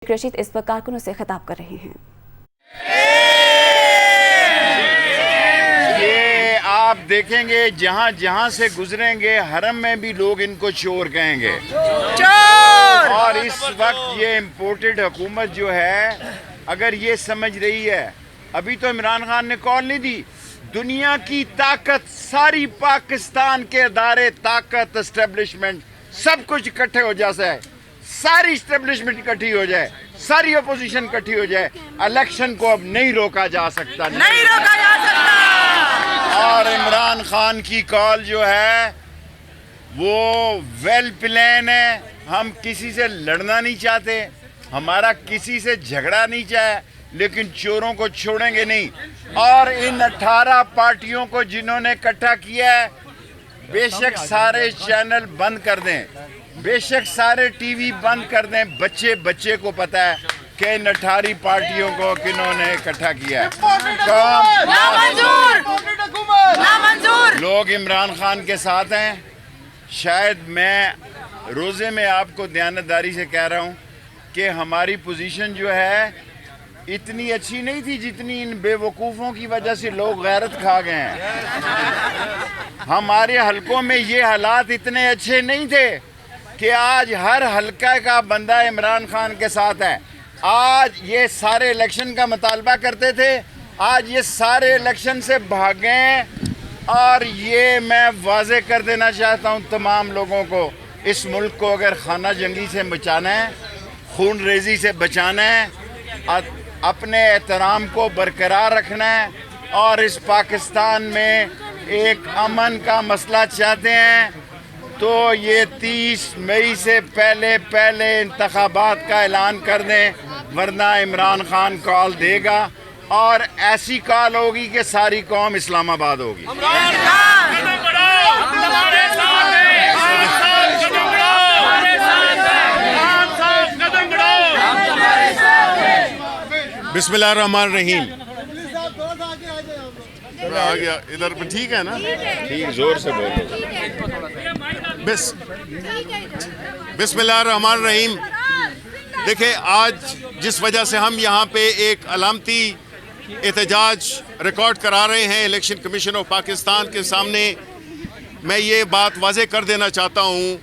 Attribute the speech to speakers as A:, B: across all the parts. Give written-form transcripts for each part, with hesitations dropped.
A: रशीद इस पर कारकुनों से खिताब कर रहे हैं।
B: ये आप देखेंगे जहां जहां से गुजरेंगे हरम में भी लोग इनको चोर कहेंगे। चोर! और इस वक्त ये इम्पोर्टेड हुकूमत जो है, अगर ये समझ रही है, अभी तो इमरान खान ने कॉल नहीं दी, दुनिया की ताकत, सारी पाकिस्तान के अदारे, ताकत, एस्टेब्लिशमेंट, सब कुछ इकट्ठे हो जाए, सारी इस्टेब्लिशमेंट इकट्ठी हो जाए, सारी अपोजिशन इकट्ठी हो जाए, इलेक्शन को अब नहीं रोका जा सकता, नहीं रोका जा सकता। और इमरान खान की कॉल जो है वो वेल प्लान है। हम किसी से लड़ना नहीं चाहते, हमारा किसी से झगड़ा नहीं चाहे, लेकिन चोरों को छोड़ेंगे नहीं। और इन 18 पार्टियों को जिन्होंने इकट्ठा किया है, बेशक सारे चैनल बंद कर दें, बेशक सारे टीवी बंद कर दें, बच्चे बच्चे को पता है कि इन 18 पार्टियों को किन्होंने इकट्ठा किया है। लोग इमरान खान के साथ हैं। शायद मैं रोज़े में आपको दयानतदारी से कह रहा हूँ कि हमारी पोजीशन जो है इतनी अच्छी नहीं थी जितनी इन बेवकूफ़ों की वजह से लोग गैरत खा गए हैं। हमारे हलकों में ये हालात इतने अच्छे नहीं थे कि आज हर हलका का बंदा इमरान खान के साथ है। आज ये सारे इलेक्शन का मुतालबा करते थे, आज ये सारे इलेक्शन से भागे। और ये मैं वाजे कर देना चाहता हूँ तमाम लोगों को, इस मुल्क को अगर खाना जंगी से बचाना है, खून रेजी से बचाना है, अपने एहतराम को बरकरार रखना है और इस पाकिस्तान में एक अमन का मसला चाहते हैं, तो ये 30 मई से पहले इंतखाबात का ऐलान कर दें, वरना इमरान खान कॉल देगा और ऐसी कॉल होगी कि सारी कौम इस्लामाबाद होगी।
C: बिस्मिल्लाहिर्रहमानिर्रहीम। आ गया इधर पे, ठीक है ना?
B: ठीक, जोर से बोलो।
C: बिस्मिल्लाहिर्रहमानिर्रहीम। देखिए, आज जिस वजह से हम यहाँ पे एक अलामती एहतजाज रिकॉर्ड करा रहे हैं इलेक्शन कमीशन ऑफ पाकिस्तान के सामने, मैं ये बात वाज़े कर देना चाहता हूँ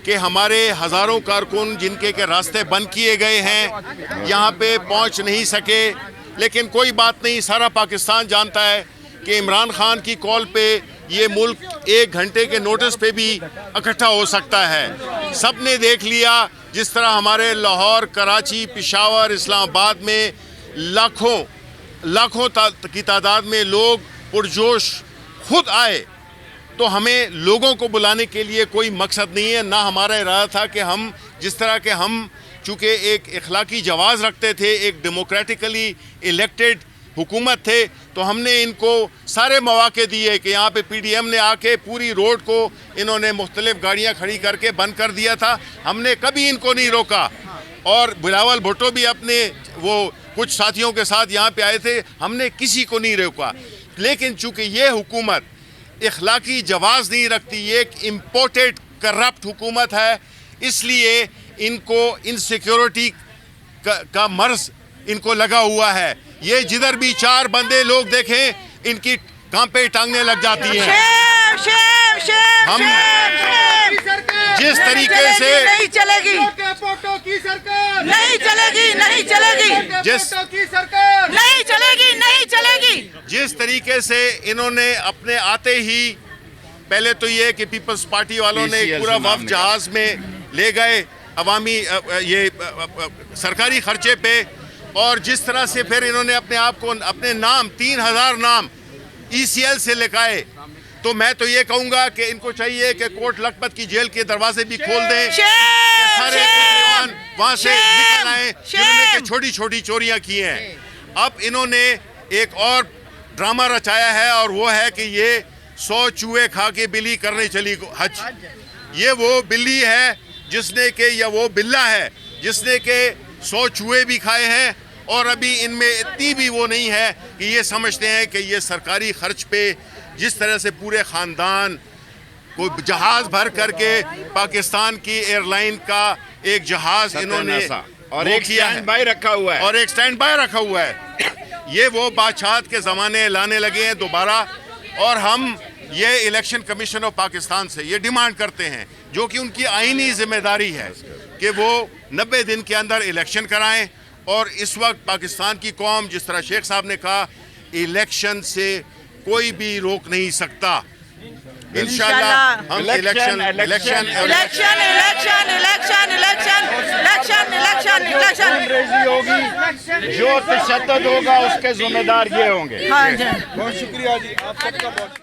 C: कि हमारे हज़ारों कारकुन जिनके के रास्ते बंद किए गए हैं, यहाँ पे पहुँच नहीं सके, लेकिन कोई बात नहीं, सारा पाकिस्तान जानता है कि इमरान खान की कॉल पे ये मुल्क 1 घंटे के नोटिस पे भी इकट्ठा हो सकता है। सब ने देख लिया जिस तरह हमारे लाहौर, कराची, पेशावर, इस्लामाबाद में लाखों की तादाद में लोग पुरजोश खुद आए। तो हमें लोगों को बुलाने के लिए कोई मकसद नहीं है, ना हमारा इरादा था कि हम जिस तरह के हम चूँकि एक इखलाकी जवाज़ रखते थे, एक डेमोक्रेटिकली इलेक्टेड हुकूमत थे, तो हमने इनको सारे मौके दिए कि यहाँ पे PDM ने आके पूरी रोड को इन्होंने मुख्तलिफ गाड़ियाँ खड़ी करके बंद कर दिया था। हमने कभी इनको नहीं रोका। और बिलावल भुट्टो भी अपने वो कुछ साथियों के साथ यहाँ पे आए थे, हमने किसी को नहीं रोका। लेकिन चूँकि ये हुकूमत इखलाकी जवाज़ नहीं रखती, ये एक इम्पोर्टेड करप्ट हुकूमत है, इसलिए इनको इनसिक्योरिटी का मर्ज इनको लगा हुआ है। ये जिधर भी 4 बंदे लोग देखें, इनकी कांपे टांगने लग जाती हैं। हम जिस तरीके से
D: नहीं चलेगी, नहीं चलेगी, नहीं चलेगी, नहीं चलेगी।
C: जिस तरीके से इन्होंने अपने आते ही, पहले तो ये कि पीपल्स पार्टी वालों ने एक पूरा वफ्द जहाज में ले गए अवामी ये सरकारी खर्चे पे, और जिस तरह से फिर इन्होंने अपने आप को अपने नाम 3000 नाम ECL से लिखाए, तो मैं तो ये कहूँगा कि इनको चाहिए कि कोट लखपत की जेल के दरवाजे भी खोल दें, सारे मुसलमान वहाँ से निकल आए जिन्होंने के छोटी छोटी चोरियाँ की हैं। अब इन्होंने एक और ड्रामा रचाया है, और वो है कि ये 100 चूहे खा के बिल्ली करने चली हज। ये वो बिल्ली है जिसने के, या वो बिल्ला है जिसने के 100 चूहे भी खाए हैं, और अभी इनमें इतनी भी वो नहीं है कि ये समझते हैं कि ये सरकारी खर्च पे जिस तरह से पूरे ख़ानदान को जहाज़ भर करके पाकिस्तान की एयरलाइन का एक जहाज़ इन्होंने
B: और
C: वो
B: एक
C: किया है।
B: स्टैंड बाय रखा हुआ है।
C: और एक स्टैंड बाय रखा हुआ है। ये वो बादशाहत के ज़माने लाने लगे हैं दोबारा, और हम ये इलेक्शन कमीशन ऑफ पाकिस्तान से ये डिमांड करते हैं, जो कि उनकी आईनी जिम्मेदारी है, कि वो 90 दिन के अंदर इलेक्शन कराएं। और इस वक्त पाकिस्तान की कौम, जिस तरह शेख साहब ने कहा, इलेक्शन से कोई भी रोक नहीं सकता। इंशाल्लाह हम election
D: election election election election election election election
B: अंग्रेजी होगी, जो तशद्दुद होगा उसके जिम्मेदार ये होंगे।
D: हाँ जी।
E: बहुत शुक्रिया जी, आप सबका बहुत।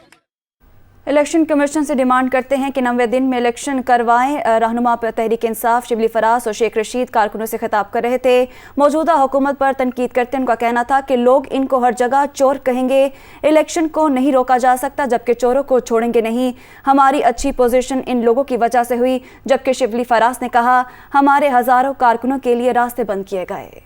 A: इलेक्शन कमीशन से डिमांड करते हैं कि 90 दिन में इलेक्शन करवाएं। रहनुमा तहरीक इंसाफ शिबली फराज और शेख रशीद कारकुनों से खिताब कर रहे थे। मौजूदा हुकूमत पर तनकीद करते उनका कहना था कि लोग इनको हर जगह चोर कहेंगे, इलेक्शन को नहीं रोका जा सकता, जबकि चोरों को छोड़ेंगे नहीं। हमारी अच्छी पोजीशन इन लोगों की वजह से हुई। जबकि शिबली फराज ने कहा, हमारे हज़ारों कारकुनों के लिए रास्ते बंद किए गए।